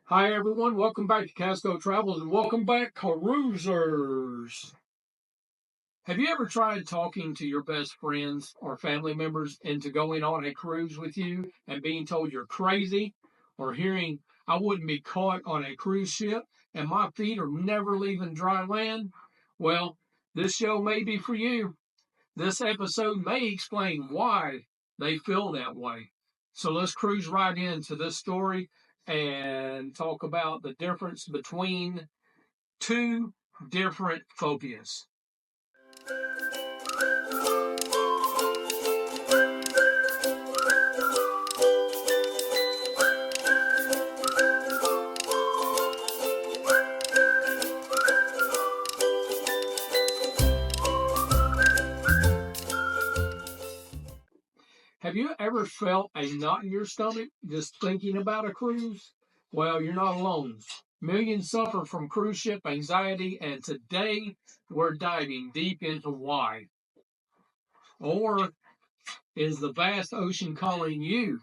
Hi everyone, welcome back to Casco Travels and welcome back cruisers. Have you ever tried talking to your best friends or family members into going on a cruise with you and being told you're crazy, or hearing I wouldn't be caught on a cruise ship and my feet are never leaving dry land? Well, this show may be for you. This episode may explain why they feel that way. So let's cruise right into this story and talk about the difference between two different phobias. Have you ever felt a knot in your stomach just thinking about a cruise? Well, you're not alone. Millions suffer from cruise ship anxiety, and today we're diving deep into why. Or is the vast ocean calling you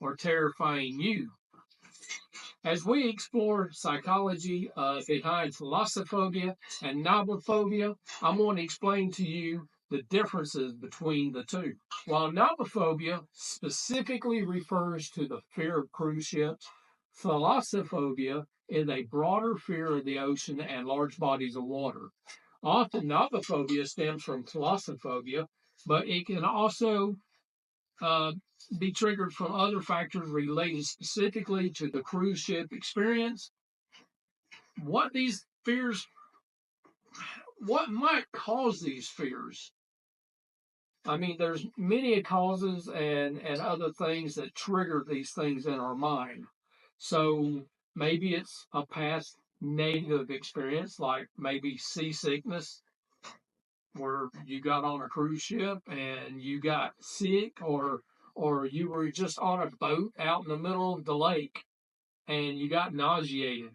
or terrifying you? As we explore psychology behind thalassophobia and nomophobia, I'm going to explain to you the differences between the two. While nomophobia specifically refers to the fear of cruise ships, thalassophobia is a broader fear of the ocean and large bodies of water. Often, nomophobia stems from thalassophobia, but it can also uh, be triggered from other factors related specifically to the cruise ship experience. What these fears, what might cause these fears? I mean, there's many causes and other things that trigger these things in our mind. So maybe it's a past negative experience, like maybe seasickness, where you got on a cruise ship and you got sick, or you were just on a boat out in the middle of the lake and you got nauseated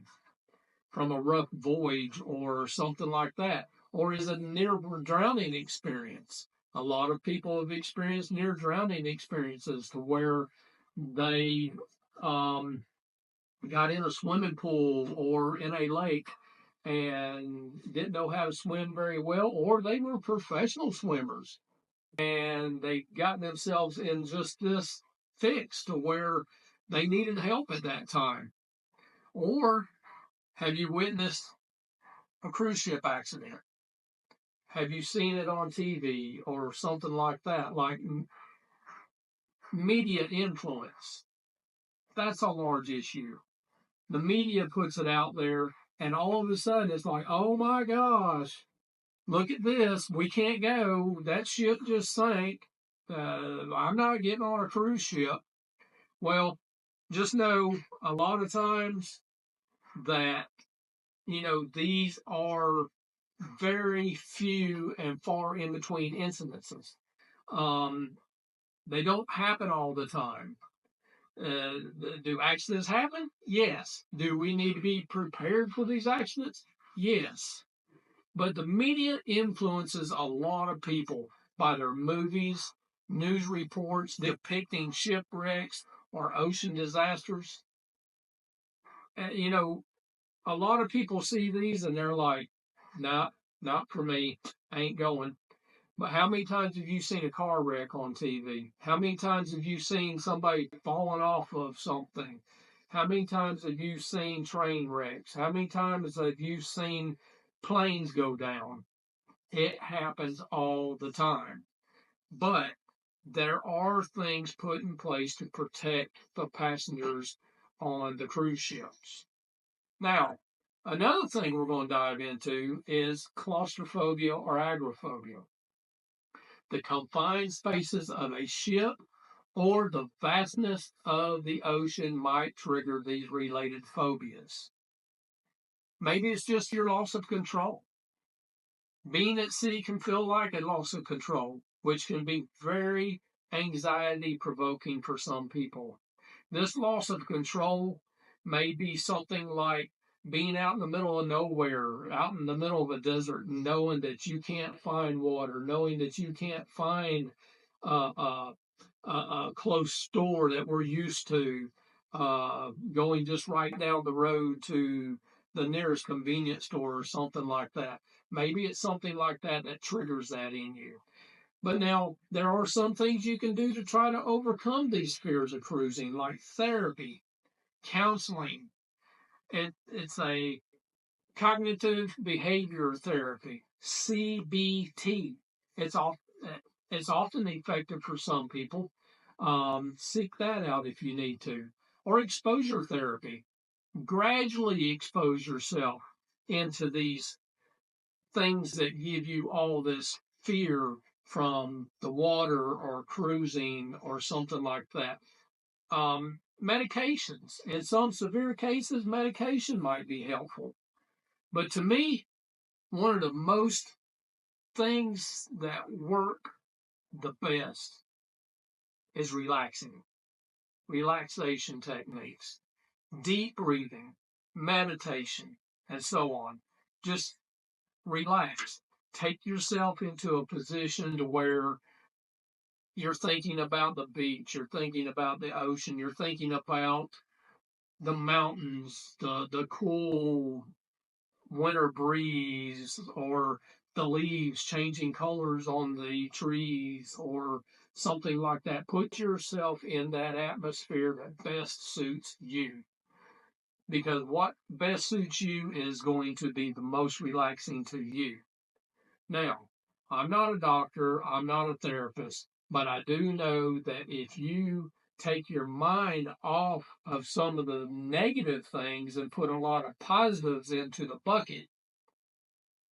from a rough voyage or something like that. Or is it a near drowning experience? A lot of people have experienced near drowning experiences to where they um, got in a swimming pool or in a lake and didn't know how to swim very well, or they were professional swimmers and they got themselves in just this fix to where they needed help at that time. Or have you witnessed a cruise ship accident? Have you seen it on TV or something like that? Like media influence. That's a large issue. The media puts it out there, and all of a sudden it's like, oh my gosh, look at this. We can't go. That ship just sank. I'm not getting on a cruise ship. Well, just know a lot of times that, these are very few and far in between incidences. Um, they don't happen all the time. Uh, do accidents happen? Yes. Do we need to be prepared for these accidents? Yes. But the media influences a lot of people by their movies, news reports depicting shipwrecks or ocean disasters. You know, a lot of people see these and they're like, nah, not for me. I ain't going. But how many times have you seen a car wreck on TV? How many times have you seen somebody falling off of something? How many times have you seen train wrecks? How many times have you seen planes go down? It happens all the time. But there are things put in place to protect the passengers on the cruise ships. Now, another thing we're going to dive into is claustrophobia or agoraphobia. The confined spaces of a ship or the vastness of the ocean might trigger these related phobias. Maybe it's just your loss of control. Being at sea can feel like a loss of control, which can be very anxiety provoking for some people. This loss of control may be something like being out in the middle of nowhere, out in the middle of a desert, knowing that you can't find water, knowing that you can't find a close store that we're used to. going just right down the road to the nearest convenience store or something like that. Maybe it's something like that that triggers that in you. But now there are some things you can do to try to overcome these fears of cruising, like therapy, counseling. It's a cognitive behavior therapy, CBT. It's off, it's often effective for some people. Seek that out if you need to. Or exposure therapy. Gradually expose yourself into these things that give you all this fear from the water or cruising or something like that. Medications. In some severe cases, medication might be helpful. But to me, one of the most things that work the best is relaxation techniques, deep breathing, meditation, and so on. Just relax. Take yourself into a position to where you're thinking about the beach, you're thinking about the ocean, you're thinking about the mountains, the cool winter breeze, or the leaves changing colors on the trees, or something like that. Put yourself in that atmosphere that best suits you. Because what best suits you is going to be the most relaxing to you. Now, I'm not a doctor, I'm not a therapist, but I do know that if you take your mind off of some of the negative things and put a lot of positives into the bucket,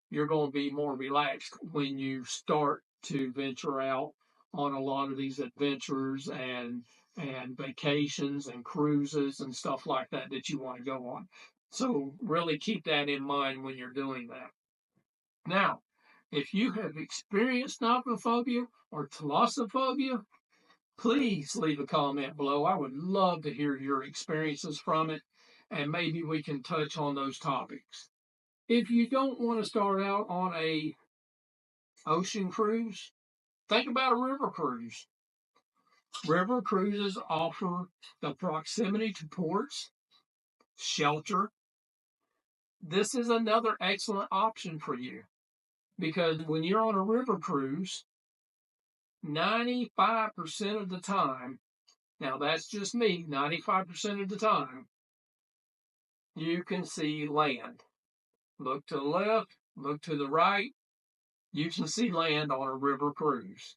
you're going to be more relaxed when you start to venture out on a lot of these adventures and vacations and cruises and stuff like that that you want to go on. So really keep that in mind when you're doing that. Now, if you have experienced nomatophobia or thalassophobia, please leave a comment below. I would love to hear your experiences from it, and maybe we can touch on those topics. If you don't want to start out on a ocean cruise, think about a river cruise. River cruises offer the proximity to ports, shelter. This is another excellent option for you because when you're on a river cruise, 95% of the time, now that's just me, 95% of the time, you can see land. Look to the left, look to the right, you can see land on a river cruise.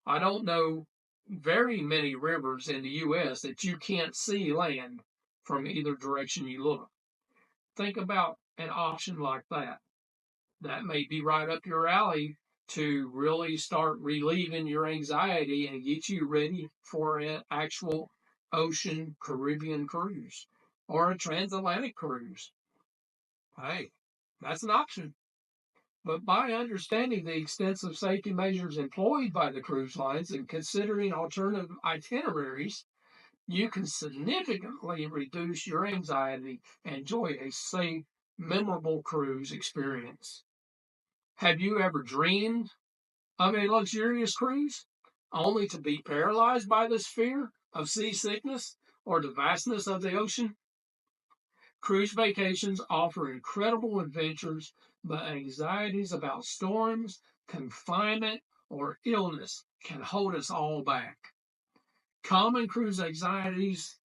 I don't know very many rivers in the U.S. that you can't see land from either direction you look. Think about an option like that. That may be right up your alley to really start relieving your anxiety and get you ready for an actual ocean Caribbean cruise or a transatlantic cruise. Hey, that's an option. But by understanding the extensive safety measures employed by the cruise lines and considering alternative itineraries, you can significantly reduce your anxiety and enjoy a safe, memorable cruise experience. Have you ever dreamed of a luxurious cruise only to be paralyzed by this fear of seasickness or the vastness of the ocean? Cruise vacations offer incredible adventures, but anxieties about storms, confinement, or illness can hold us all back. Common cruise anxieties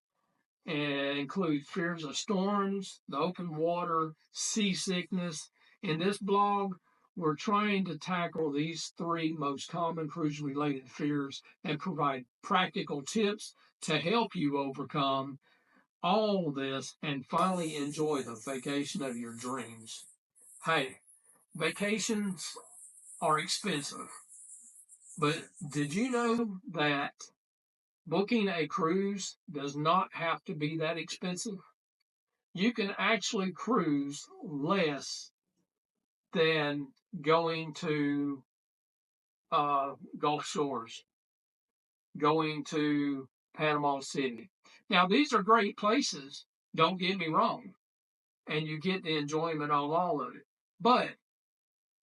include fears of storms, the open water, seasickness. In this blog, we're trying to tackle these three most common cruise related fears and provide practical tips to help you overcome all this and finally enjoy the vacation of your dreams. Hey, vacations are expensive, but did you know that booking a cruise does not have to be that expensive? You can actually cruise less than going to Gulf Shores, going to Panama City. Now, these are great places, don't get me wrong, and you get the enjoyment of all of it. But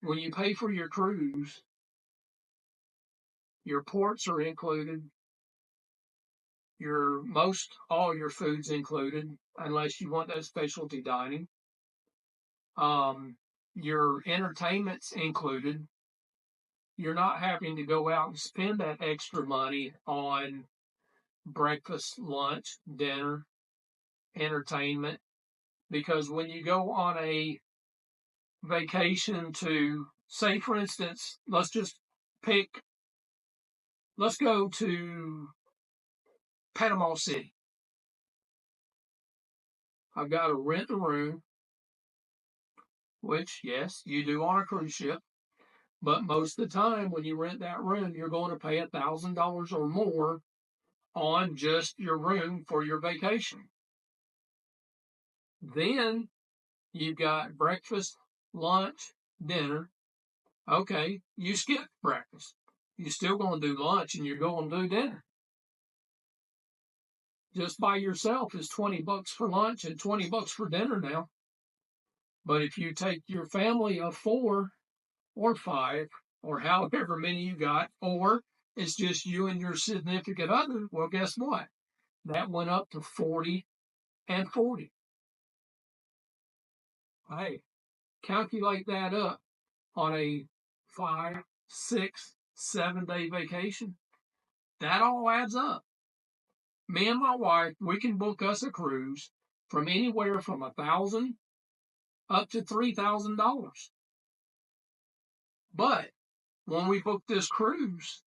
when you pay for your cruise, your ports are included, all your food's included, unless you want that specialty dining. Your entertainment's included. You're not having to go out and spend that extra money on breakfast, lunch, dinner, entertainment, because when you go on a vacation to, say, for instance, let's go to Panama City. I've got to rent a room, which, yes, you do on a cruise ship. But most of the time, when you rent that room, you're going to pay $1,000 or more on just your room for your vacation. Then you've got breakfast, lunch, dinner. Okay, you skip breakfast. You're still going to do lunch and you're going to do dinner. Just by yourself is $20 for lunch and $20 for dinner now. But if you take your family of 4 or 5 or however many you got, or it's just you and your significant other, well, guess what? That went up to 40 and 40. Hey, calculate that up on a 5, 6, 7-day vacation. That all adds up. Me and my wife, we can book us a cruise from anywhere from $1,000 up to $3,000. But when we book this cruise,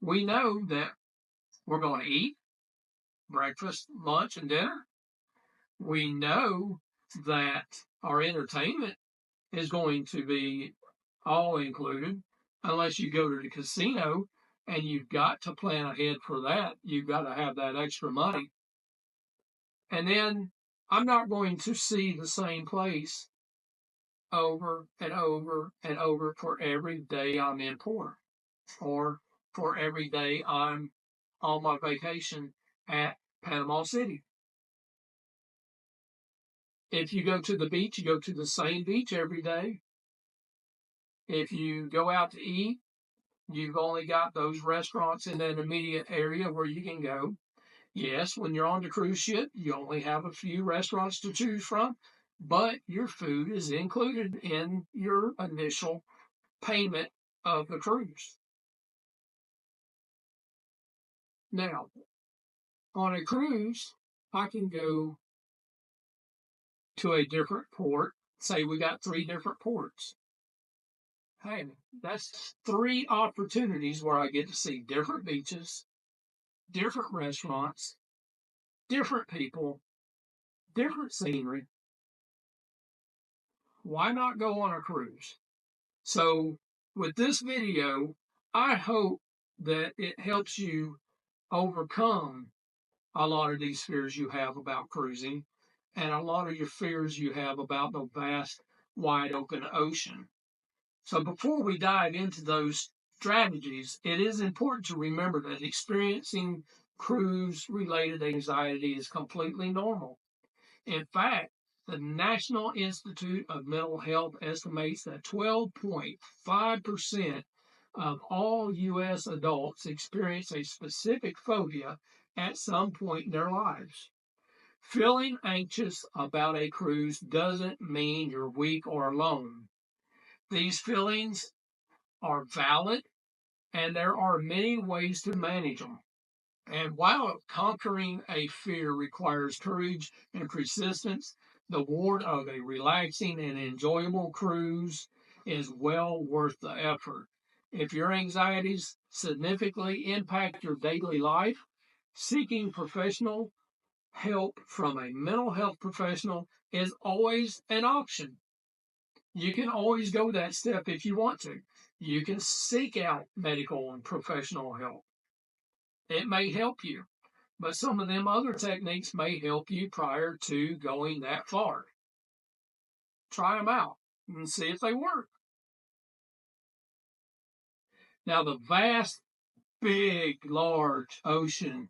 we know that we're going to eat breakfast, lunch, and dinner. We know that our entertainment is going to be all included, unless you go to the casino, and you've got to plan ahead for that. You've got to have that extra money. And then I'm not going to see the same place over and over and over for every day I'm in port, or for every day I'm on my vacation at Panama City. If you go to the beach, you go to the same beach every day. If you go out to eat, you've only got those restaurants in that immediate area where you can go. Yes, when you're on the cruise ship, you only have a few restaurants to choose from, but your food is included in your initial payment of the cruise. Now, on a cruise, I can go to a different port. Say we got 3 different ports. Hey, that's 3 opportunities where I get to see different beaches, different restaurants, different people, different scenery. Why not go on a cruise? So with this video, I hope that it helps you overcome a lot of these fears you have about cruising, and a lot of your fears you have about the vast, wide open ocean. So before we dive into those strategies, it is important to remember that experiencing cruise-related anxiety is completely normal. In fact, the National Institute of Mental Health estimates that 12.5% of all U.S. adults experience a specific phobia at some point in their lives. Feeling anxious about a cruise doesn't mean you're weak or alone. These feelings are valid, and there are many ways to manage them. And while conquering a fear requires courage and persistence, the reward of a relaxing and enjoyable cruise is well worth the effort. If your anxieties significantly impact your daily life, seeking professional help from a mental health professional is always an option. You can always go that step if you want to. You can seek out medical and professional help. It may help you, but some of them other techniques may help you prior to going that far. Try them out and see if they work. Now, the vast, big, large ocean,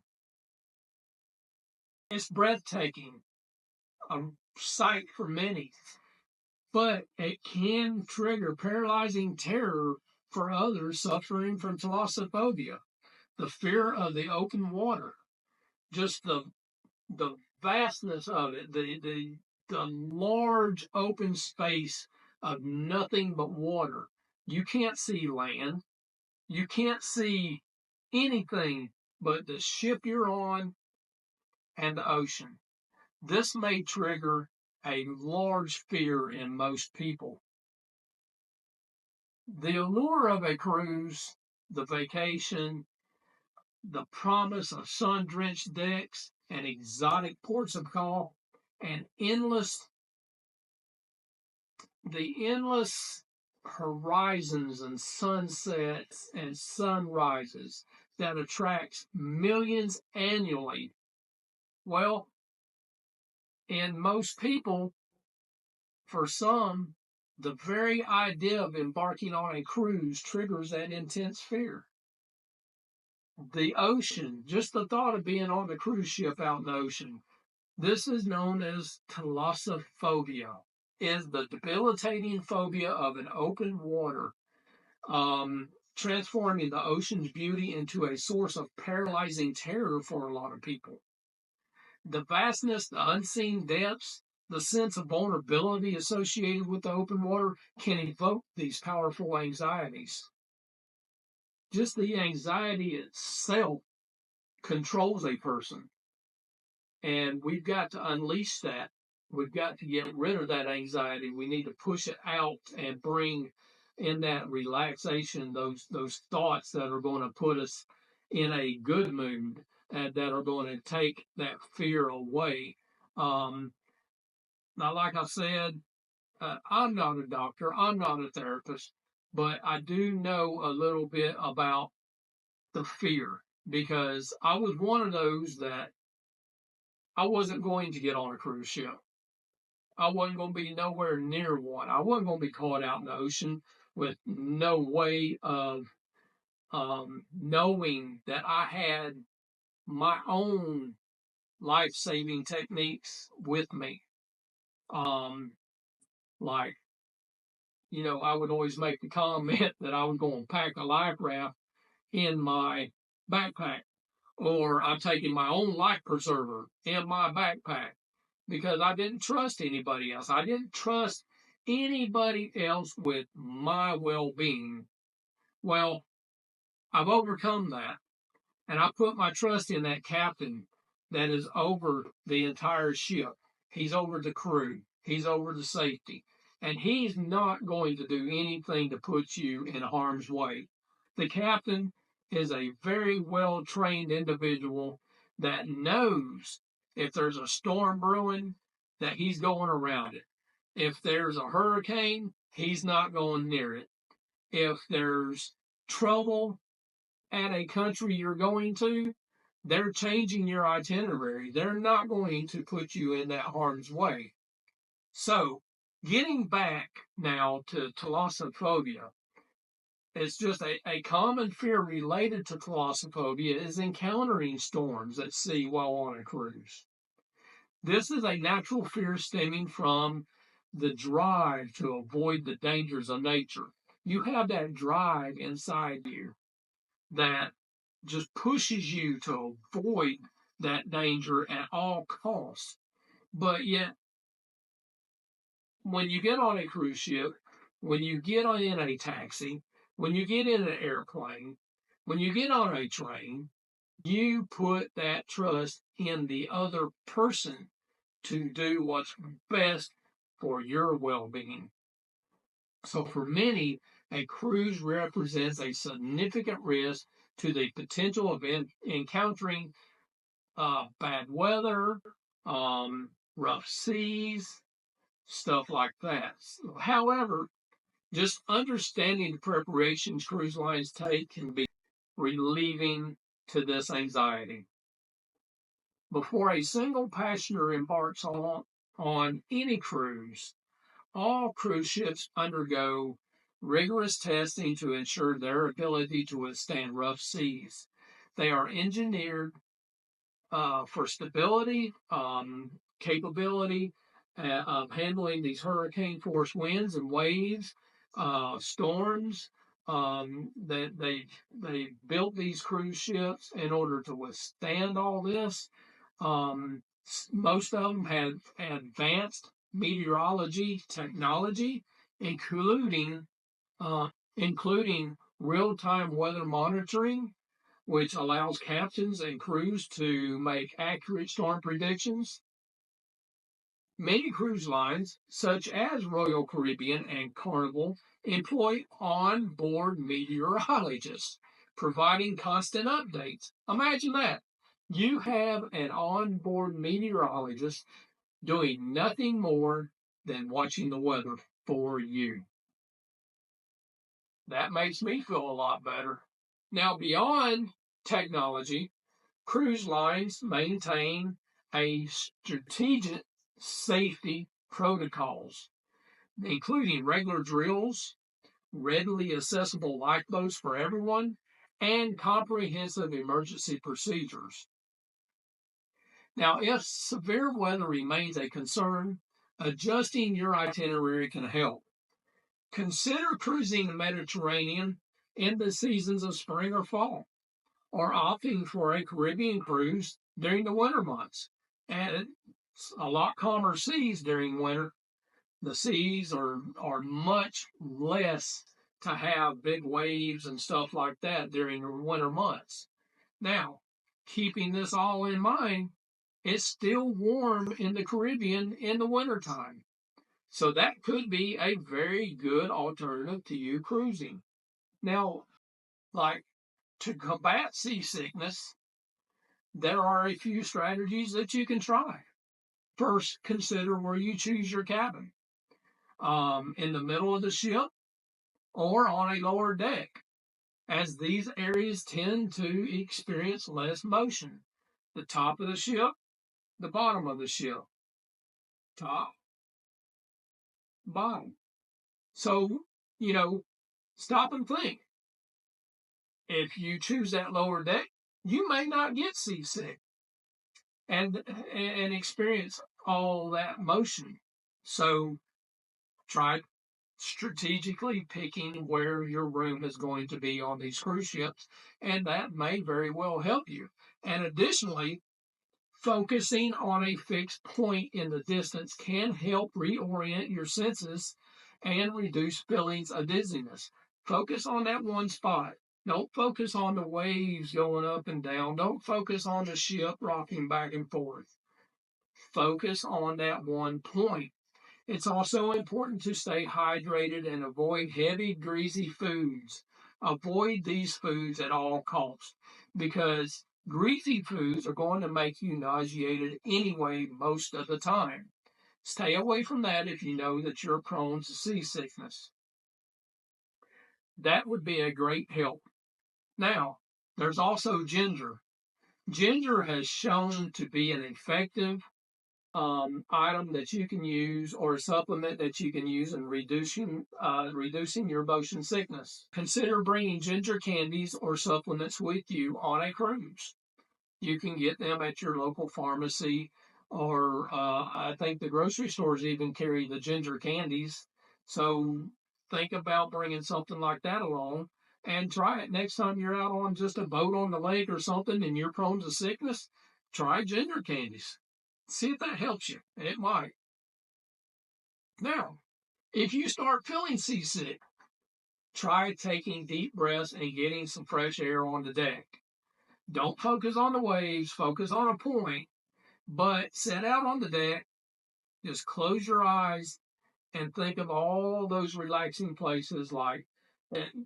it's breathtaking, a sight for many, but it can trigger paralyzing terror for others suffering from thalassophobia, the fear of the open water. just the vastness of it, the large open space of nothing but water. You can't see land. You can't see anything but the ship you're on and the ocean. This may trigger a large fear in most people. The allure of a cruise, the vacation, the promise of sun-drenched decks and exotic ports of call, and the endless horizons and sunsets and sunrises that attracts millions annually. Well, in most people, for some, the very idea of embarking on a cruise triggers that intense fear. The ocean, just the thought of being on the cruise ship out in the ocean, this is known as thalassophobia, is the debilitating phobia of an open water, transforming the ocean's beauty into a source of paralyzing terror for a lot of people. The vastness, the unseen depths, the sense of vulnerability associated with the open water can evoke these powerful anxieties. Just the anxiety itself controls a person. And we've got to unleash that. We've got to get rid of that anxiety. We need to push it out and bring in that relaxation, those thoughts that are going to put us in a good mood and that are going to take that fear away. Now, like I said, I'm not a doctor, I'm not a therapist, but I do know a little bit about the fear because I was one of those that I wasn't going to get on a cruise ship. I wasn't going to be nowhere near one. I wasn't going to be caught out in the ocean with no way of knowing that I had my own life saving techniques with me. Um, like, I would always make the comment that I was going to pack a life raft in my backpack, or I'm taking my own life preserver in my backpack because I didn't trust anybody else. I didn't trust anybody else with my well being. Well, I've overcome that, and I put my trust in that captain that is over the entire ship. He's over the crew, he's over the safety, and he's not going to do anything to put you in harm's way. The captain is a very well trained individual that knows if there's a storm brewing, that he's going around it. If there's a hurricane, he's not going near it. If there's trouble at a country you're going to, they're changing your itinerary. They're not going to put you in that harm's way. So, getting back now to thalassophobia, it's just a common fear related to thalassophobia is encountering storms at sea while on a cruise. This is a natural fear stemming from the drive to avoid the dangers of nature. You have that drive inside you that just pushes you to avoid that danger at all costs. But yet, when you get on a cruise ship, when you get on in a taxi, when you get in an airplane, when you get on a train, you put that trust in the other person to do what's best for your well being. So, for many, a cruise represents a significant risk to the potential of encountering bad weather, rough seas, stuff like that. However, just understanding the preparations cruise lines take can be relieving to this anxiety. Before a single passenger embarks on any cruise, all cruise ships undergo rigorous testing to ensure their ability to withstand rough seas. They are engineered for stability, capability of handling these hurricane force winds and waves, storms, That they built these cruise ships in order to withstand all this. Most of them had advanced meteorology technology, including uh, including real-time weather monitoring, which allows captains and crews to make accurate storm predictions. Many cruise lines, such as Royal Caribbean and Carnival, employ on-board meteorologists, providing constant updates. Imagine that. You have an on-board meteorologist doing nothing more than watching the weather for you. That makes me feel a lot better. Now, beyond technology, cruise lines maintain a strategic safety protocols, including regular drills, readily accessible lifeboats for everyone, and comprehensive emergency procedures. Now, if severe weather remains a concern, adjusting your itinerary can help. Consider cruising the Mediterranean in the seasons of spring or fall, or opting for a Caribbean cruise during the winter months. And it's a lot calmer seas during winter. The seas are much less to have big waves and stuff like that during the winter months. Now, keeping this all in mind, it's still warm in the Caribbean in the wintertime. So that could be a very good alternative to you cruising. Now, like to combat seasickness, there are a few strategies that you can try. First, consider where you choose your cabin, in the middle of the ship or on a lower deck, as these areas tend to experience less motion. The top of the ship, the bottom of the ship, top, bottom. So, stop and think. If you choose that lower deck, you may not get seasick and experience all that motion. So try strategically picking where your room is going to be on these cruise ships, and that may very well help you. And additionally, focusing on a fixed point in the distance can help reorient your senses and reduce feelings of dizziness. Focus on that one spot. Don't focus on the waves going up and down. Don't focus on the ship rocking back and forth. Focus on that one point. It's also important to stay hydrated and avoid heavy, greasy foods. Avoid these foods at all costs because greasy foods are going to make you nauseated anyway most of the time. Stay away from that if you know that you're prone to seasickness. That would be a great help. Now, there's also ginger. Ginger has shown to be an effective item that you can use or a supplement that you can use in reducing your motion sickness. Consider bringing ginger candies or supplements with you on a cruise. You can get them at your local pharmacy, or I think the grocery stores even carry the ginger candies. So think about bringing something like that along and try it next time you're out on just a boat on the lake or something and you're prone to sickness. Try ginger candies. See if that helps you. It might. Now, if you start feeling seasick, try taking deep breaths and getting some fresh air on the deck. Don't focus on the waves, focus on a point, but sit out on the deck, just close your eyes and think of all those relaxing places like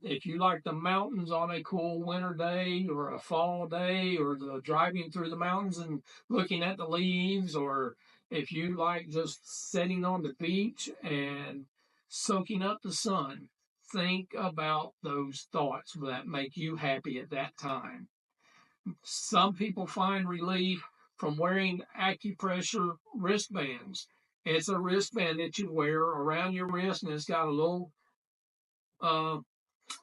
if you like the mountains on a cool winter day or a fall day or the driving through the mountains and looking at the leaves, or if you like just sitting on the beach and soaking up the sun, think about those thoughts that make you happy at that time. Some people find relief from wearing acupressure wristbands. It's a wristband that you wear around your wrist, and it's got a little, uh,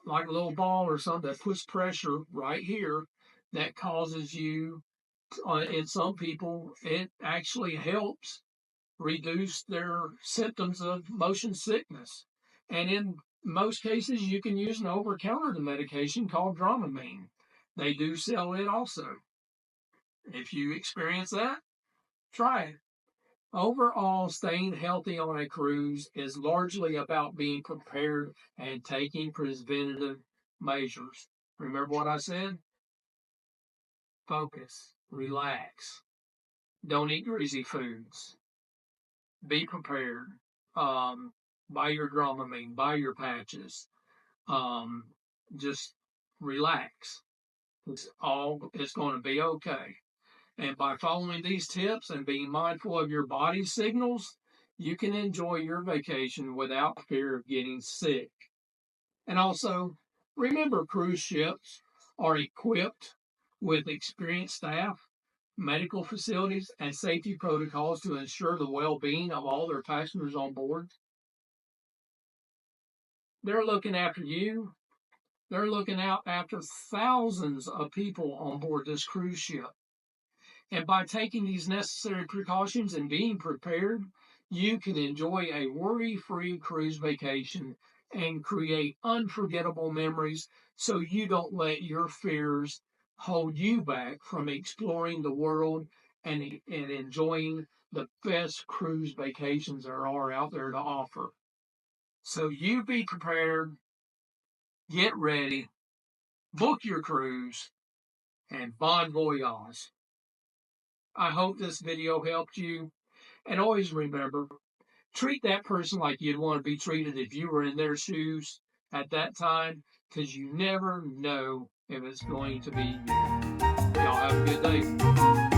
like a little ball or something that puts pressure right here that causes you, in some people, it actually helps reduce their symptoms of motion sickness. And in In most cases, you can use an over-the-counter medication called Dramamine. They do sell it also. If you experience that, try it. Overall, staying healthy on a cruise is largely about being prepared and taking preventative measures. Remember what I said? Focus, relax, don't eat greasy foods, be prepared. Um, buy your Dramamine, buy your patches. Um, just relax. It's going to be okay. And by following these tips and being mindful of your body signals, you can enjoy your vacation without fear of getting sick. And also, remember cruise ships are equipped with experienced staff, medical facilities, and safety protocols to ensure the well being of all their passengers on board. They're looking after you. They're looking out after thousands of people on board this cruise ship. And by taking these necessary precautions and being prepared, you can enjoy a worry free cruise vacation and create unforgettable memories so you don't let your fears hold you back from exploring the world and enjoying the best cruise vacations there are out there to offer. So you be prepared, get ready, book your cruise, and bon voyage. I hope this video helped you. And always remember, treat that person like you'd want to be treated if you were in their shoes at that time, because you never know if it's going to be you. Y'all have a good day.